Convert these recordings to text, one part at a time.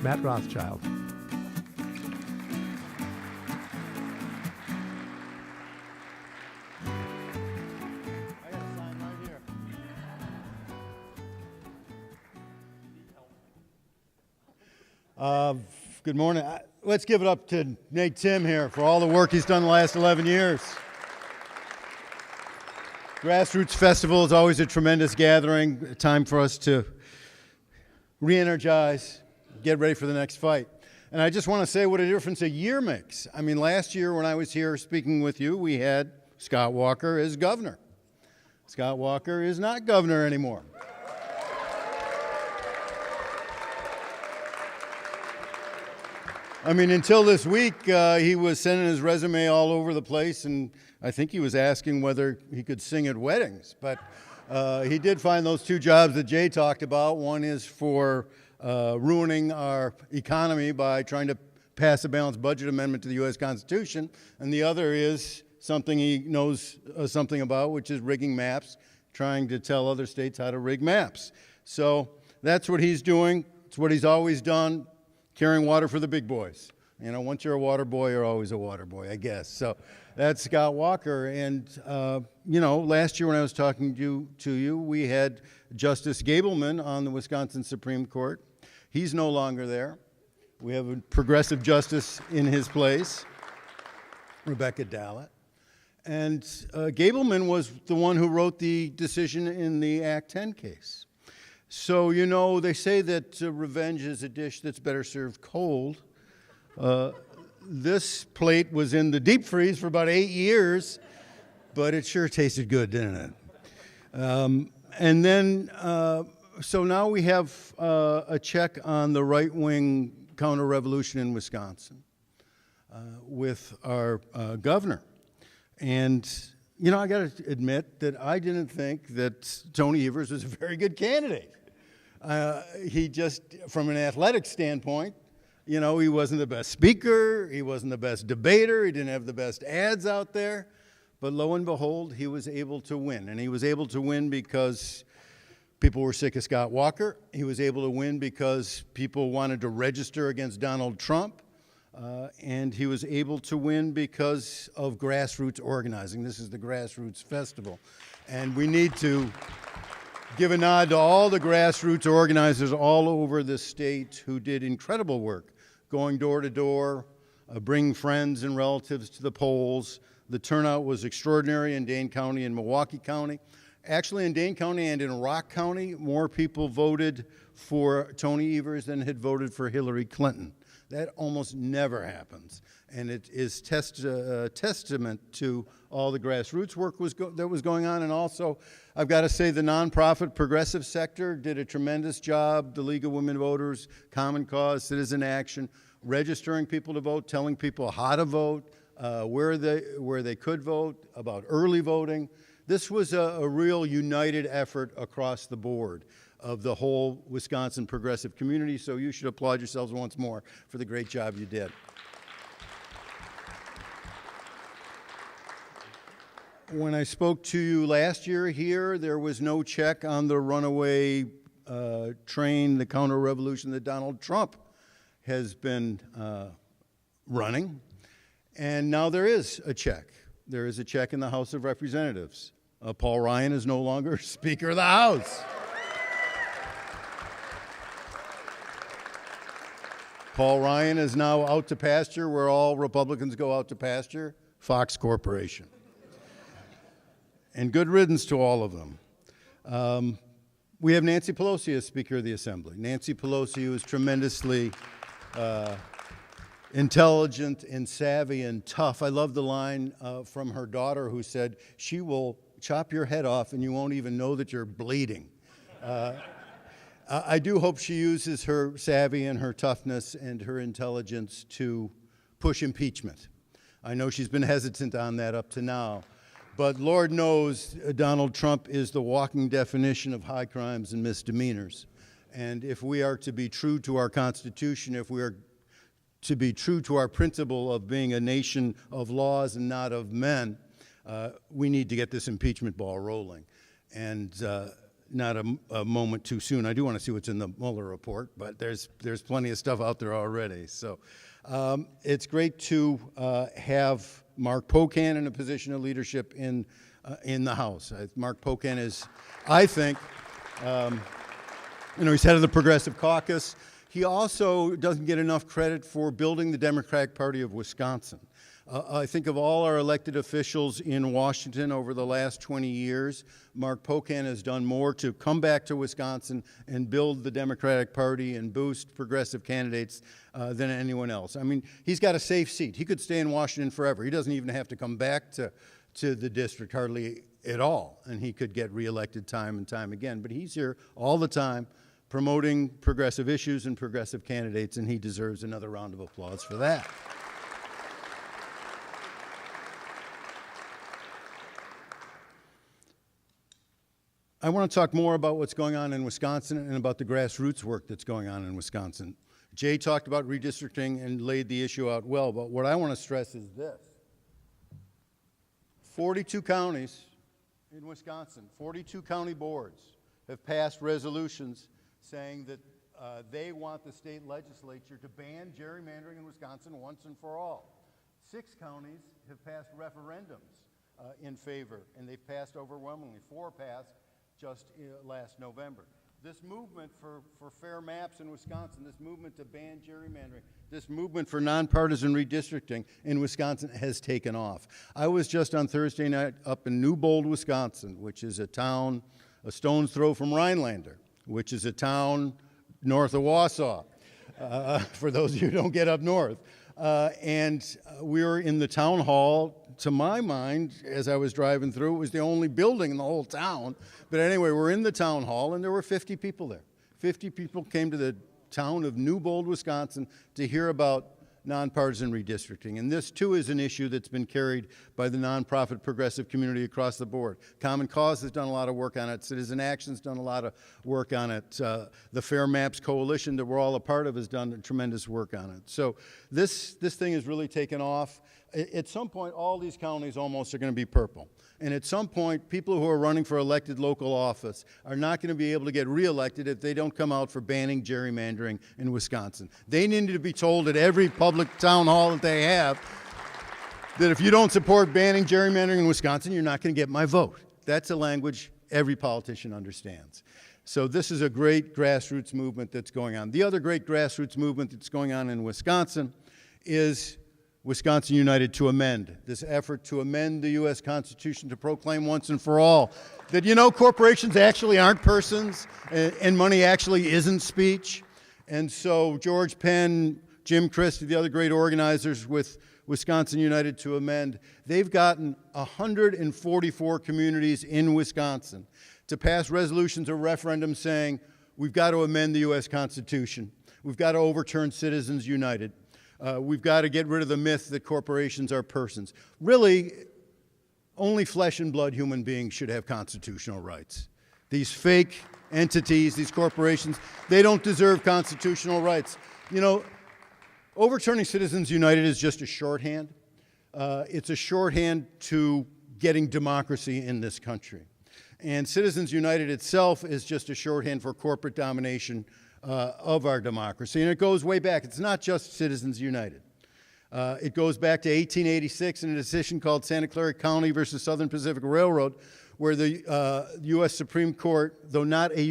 Matt Rothschild. I got a sign right here. Good morning. Let's give it up to Nate Tim here for all the work he's done the last 11 years. Grassroots Festival is always a tremendous gathering, a time for us to re-energize, get ready for the next fight. And I just want to say what a difference a year makes. I mean, last year when I was here speaking with you, we had Scott Walker as governor. Scott Walker is not governor anymore. I mean, until this week, he was sending his resume all over the place, and I think he was asking whether he could sing at weddings. But he did find those two jobs that Jay talked about. One is for ruining our economy by trying to pass a balanced budget amendment to the U.S. Constitution, and the other is something he knows something about, which is rigging maps, trying to tell other states how to rig maps. So that's what he's doing. It's what he's always done. Carrying water for the big boys. You know, once you're a water boy, you're always a water boy, I guess. So that's Scott Walker. And, you know, last year when I was talking to you, we had Justice Gableman on the Wisconsin Supreme Court. He's no longer there. We have a progressive justice in his place, Rebecca Dallett. And Gableman was the one who wrote the decision in the Act 10 case. So, you know, they say that revenge is a dish that's better served cold. This plate was in the deep freeze for about 8 years, but it sure tasted good, didn't it? And then, so now we have a check on the right-wing counter-revolution in Wisconsin with our governor. And, you know, I got to admit that I didn't think that Tony Evers was a very good candidate. He just, from an athletic standpoint, you know, he wasn't the best speaker, he wasn't the best debater, he didn't have the best ads out there, but lo and behold, he was able to win. And he was able to win because people were sick of Scott Walker. He was able to win because people wanted to register against Donald Trump. And he was able to win because of grassroots organizing. This is the Grassroots Festival. And we need to give a nod to all the grassroots organizers all over the state who did incredible work, going door to door, bringing friends and relatives to the polls. The turnout was extraordinary in Dane County and Milwaukee County. Actually, in Dane County and in Rock County, more people voted for Tony Evers than had voted for Hillary Clinton. That almost never happens, and it is testament to all the grassroots work that was going on. And also, I've got to say, the nonprofit progressive sector did a tremendous job. The League of Women Voters, Common Cause, Citizen Action, registering people to vote, telling people how to vote, where they could vote, about early voting. This was a real united effort across the board of the whole Wisconsin progressive community, so you should applaud yourselves once more for the great job you did. When I spoke to you last year here, there was no check on the runaway train, the counter-revolution that Donald Trump has been running, and now there is a check. There is a check in the House of Representatives. Paul Ryan is no longer Speaker of the House. Paul Ryan is now out to pasture where all Republicans go out to pasture, Fox Corporation. And good riddance to all of them. We have Nancy Pelosi as Speaker of the Assembly. Nancy Pelosi, who is tremendously intelligent and savvy and tough. I love the line from her daughter who said, "She will chop your head off and you won't even know that you're bleeding." I do hope she uses her savvy and her toughness and her intelligence to push impeachment. I know she's been hesitant on that up to now, but Lord knows Donald Trump is the walking definition of high crimes and misdemeanors. And if we are to be true to our Constitution, if we are to be true to our principle of being a nation of laws and not of men, we need to get this impeachment ball rolling. And not a moment too soon. I do want to see what's in the Mueller report, but there's plenty of stuff out there already. So it's great to have Mark Pocan in a position of leadership in the House. Mark Pocan is, I think, he's head of the Progressive Caucus. He also doesn't get enough credit for building the Democratic Party of Wisconsin. I think of all our elected officials in Washington over the last 20 years, Mark Pocan has done more to come back to Wisconsin and build the Democratic Party and boost progressive candidates than anyone else. I mean, he's got a safe seat. He could stay in Washington forever. He doesn't even have to come back to the district hardly at all, and he could get reelected time and time again. But he's here all the time promoting progressive issues and progressive candidates, and he deserves another round of applause for that. I want to talk more about what's going on in Wisconsin and about the grassroots work that's going on in Wisconsin. Jay talked about redistricting and laid the issue out well, but what I want to stress is this. 42 counties in Wisconsin, 42 county boards have passed resolutions saying that they want the state legislature to ban gerrymandering in Wisconsin once and for all. 6 counties have passed referendums in favor, and they've passed overwhelmingly. 4 passed just last November. This movement for fair maps in Wisconsin, this movement to ban gerrymandering, this movement for nonpartisan redistricting in Wisconsin has taken off. I was just on Thursday night up in Newbold, Wisconsin, which is a town a stone's throw from Rhinelander, which is a town north of Wausau, for those of you who don't get up north. And we were in the town hall. To my mind, as I was driving through, it was the only building in the whole town. But anyway, we're in the town hall, and there were 50 people there. 50 people came to the town of Newbold, Wisconsin, to hear about nonpartisan redistricting. And this, too, is an issue that's been carried by the nonprofit progressive community across the board. Common Cause has done a lot of work on it. Citizen Action's done a lot of work on it. The Fair Maps Coalition that we're all a part of has done tremendous work on it. So this thing has really taken off. At some point, all these counties almost are going to be purple. And at some point, people who are running for elected local office are not going to be able to get reelected if they don't come out for banning gerrymandering in Wisconsin. They need to be told at every public town hall that they have that if you don't support banning gerrymandering in Wisconsin, you're not going to get my vote. That's a language every politician understands. So this is a great grassroots movement that's going on. The other great grassroots movement that's going on in Wisconsin is Wisconsin United to Amend, this effort to amend the U.S. Constitution to proclaim once and for all that, corporations actually aren't persons and money actually isn't speech. And so George Penn, Jim Christie, the other great organizers with Wisconsin United to Amend, they've gotten 144 communities in Wisconsin to pass resolutions or referendums saying we've got to amend the U.S. Constitution. We've got to overturn Citizens United. We've got to get rid of the myth that corporations are persons. Really, only flesh and blood human beings should have constitutional rights. These fake entities, these corporations, they don't deserve constitutional rights. Overturning Citizens United is just a shorthand. It's a shorthand to getting democracy in this country. And Citizens United itself is just a shorthand for corporate domination of our democracy. And it goes way back. It's not just Citizens United. It goes back to 1886 in a decision called Santa Clara County versus Southern Pacific Railroad, where the U.S. Supreme Court, though not any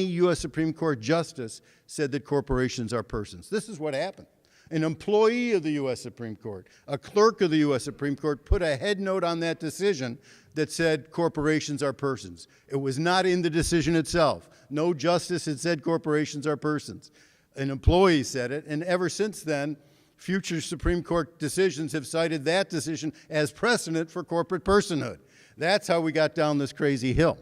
U.S. Supreme Court justice, said that corporations are persons. This is what happened. An employee of the U.S. Supreme Court, a clerk of the U.S. Supreme Court, put a head note on that decision that said corporations are persons. It was not in the decision itself. No justice had said corporations are persons. An employee said it, and ever since then, future Supreme Court decisions have cited that decision as precedent for corporate personhood. That's how we got down this crazy hill.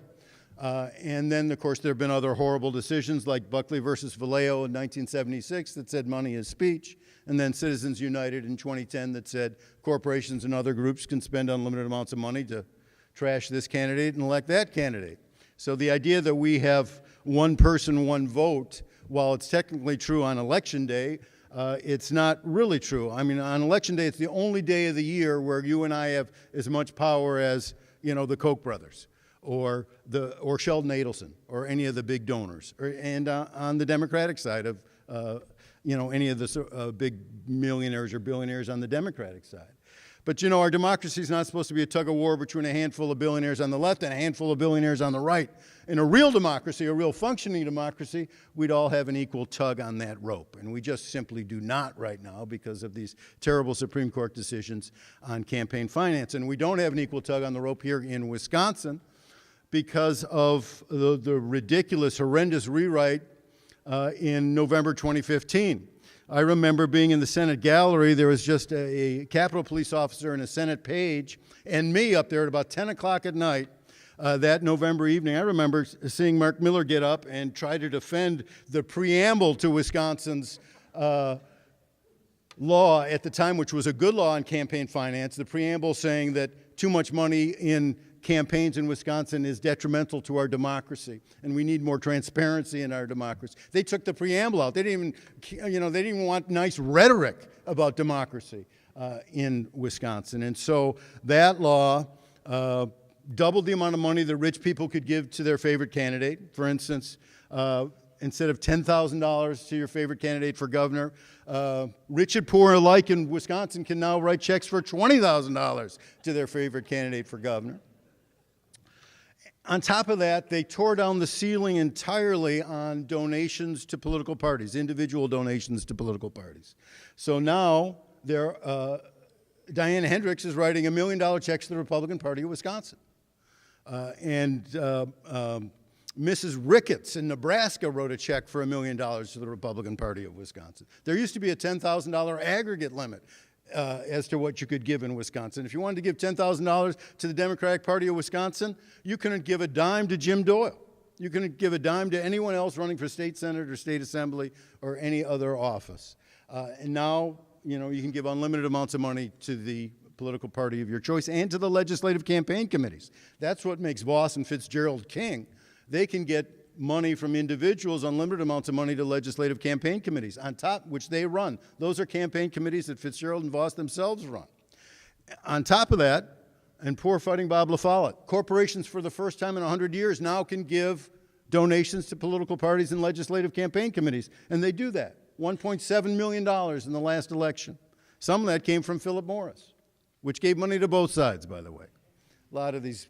And then, of course, there have been other horrible decisions like Buckley versus Vallejo in 1976 that said money is speech, and then Citizens United in 2010 that said corporations and other groups can spend unlimited amounts of money to trash this candidate and elect that candidate. So the idea that we have one person, one vote, while it's technically true on Election Day, it's not really true. I mean, on Election Day, it's the only day of the year where you and I have as much power as, the Koch brothers. or Sheldon Adelson, or any of the big donors, and on the Democratic side of any of the big millionaires or billionaires on the Democratic side. But our democracy is not supposed to be a tug of war between a handful of billionaires on the left and a handful of billionaires on the right. In a real democracy, a real functioning democracy, we'd all have an equal tug on that rope. And we just simply do not right now because of these terrible Supreme Court decisions on campaign finance. And we don't have an equal tug on the rope here in Wisconsin because of the ridiculous, horrendous rewrite in November 2015. I remember being in the Senate gallery. There was just a Capitol Police officer and a Senate page and me up there at about 10 o'clock at night that November evening. I remember seeing Mark Miller get up and try to defend the preamble to Wisconsin's law at the time, which was a good law on campaign finance, the preamble saying that too much money in campaigns in Wisconsin is detrimental to our democracy, and we need more transparency in our democracy. They took the preamble out. They didn't even want nice rhetoric about democracy in Wisconsin. And so that law doubled the amount of money that rich people could give to their favorite candidate. For instance, instead of $10,000 to your favorite candidate for governor, rich and poor alike in Wisconsin can now write checks for $20,000 to their favorite candidate for governor. On top of that, they tore down the ceiling entirely on donations to political parties, individual donations to political parties. So now Diana Hendricks is writing $1 million checks to the Republican Party of Wisconsin. Mrs. Ricketts in Nebraska wrote a check for $1 million to the Republican Party of Wisconsin. There used to be a $10,000 aggregate limit as to what you could give in Wisconsin. If you wanted to give $10,000 to the Democratic Party of Wisconsin, you couldn't give a dime to Jim Doyle. You couldn't give a dime to anyone else running for state senate or state assembly or any other office. And now, you can give unlimited amounts of money to the political party of your choice and to the legislative campaign committees. That's what makes Voss and Fitzgerald king. They can get money from individuals, unlimited amounts of money to legislative campaign committees, on top, which they run. Those are campaign committees that Fitzgerald and Voss themselves run. On top of that, and poor fighting Bob La Follette, corporations for the first time in 100 years now can give donations to political parties and legislative campaign committees, and they do that. $1.7 million in the last election. Some of that came from Philip Morris, which gave money to both sides, by the way. A lot of these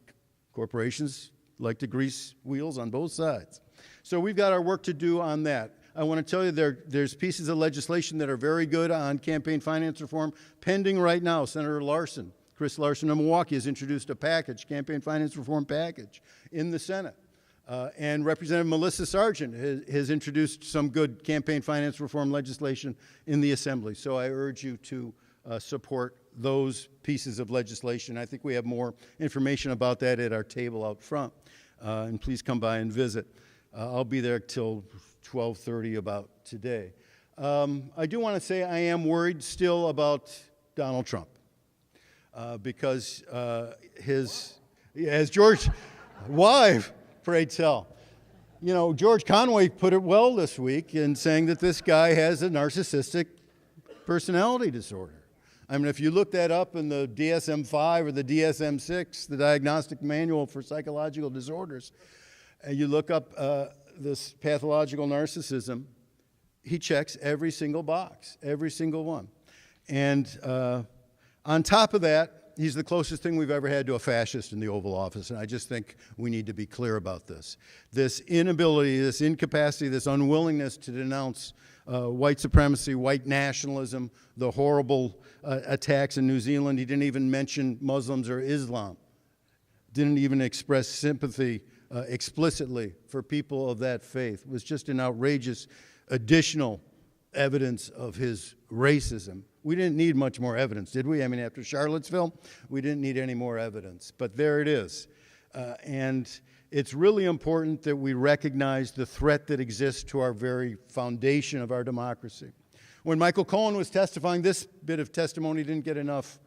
corporations like to grease wheels on both sides. So we've got our work to do on that. I want to tell you there's pieces of legislation that are very good on campaign finance reform pending right now. Senator Larson, Chris Larson of Milwaukee, has introduced a package, campaign finance reform package, in the Senate. And Representative Melissa Sargent has introduced some good campaign finance reform legislation in the Assembly. So I urge you to support those pieces of legislation. I think we have more information about that at our table out front. And please come by and visit. I'll be there till 12:30 about today. I do want to say I am worried still about Donald Trump because as George, why, pray tell? George Conway put it well this week in saying that this guy has a narcissistic personality disorder. I mean, if you look that up in the DSM-5 or the DSM-6, the Diagnostic Manual for Psychological Disorders, and you look up this pathological narcissism, he checks every single box, every single one. And on top of that, he's the closest thing we've ever had to a fascist in the Oval Office, and I just think we need to be clear about this. This inability, this incapacity, this unwillingness to denounce white supremacy, white nationalism, the horrible attacks in New Zealand. He didn't even mention Muslims or Islam. Didn't even express sympathy explicitly for people of that faith. It was just an outrageous additional evidence of his racism. We didn't need much more evidence, did we? I mean, after Charlottesville, we didn't need any more evidence. But there it is. And it's really important that we recognize the threat that exists to our very foundation of our democracy. When Michael Cohen was testifying, this bit of testimony didn't get enough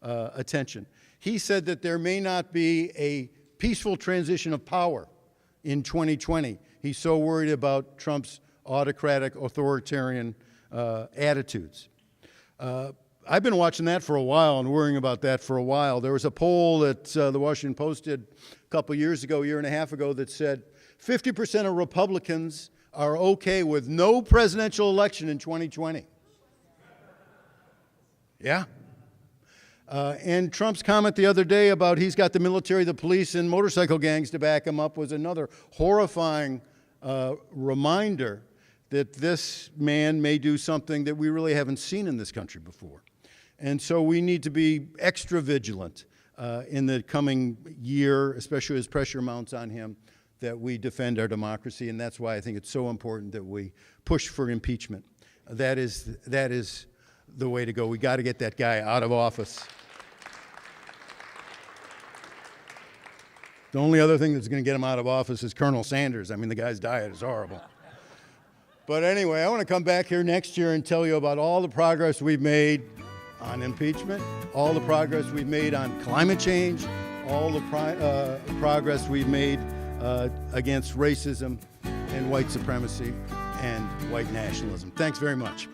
attention. He said that there may not be a peaceful transition of power in 2020. He's so worried about Trump's autocratic, authoritarian attitudes. I've been watching that for a while and worrying about that for a while. There was a poll that the Washington Post did a couple years ago, year and a half ago, that said 50% of Republicans are okay with no presidential election in 2020. Yeah. And Trump's comment the other day about he's got the military, the police, and motorcycle gangs to back him up was another horrifying reminder that this man may do something that we really haven't seen in this country before. And so we need to be extra vigilant in the coming year, especially as pressure mounts on him, that we defend our democracy. And that's why I think it's so important that we push for impeachment. That is the way to go. We got to get that guy out of office. The only other thing that's going to get him out of office is Colonel Sanders. I mean, the guy's diet is horrible. But anyway, I want to come back here next year and tell you about all the progress we've made on impeachment, all the progress we've made on climate change, all the progress we've made against racism and white supremacy and white nationalism. Thanks very much.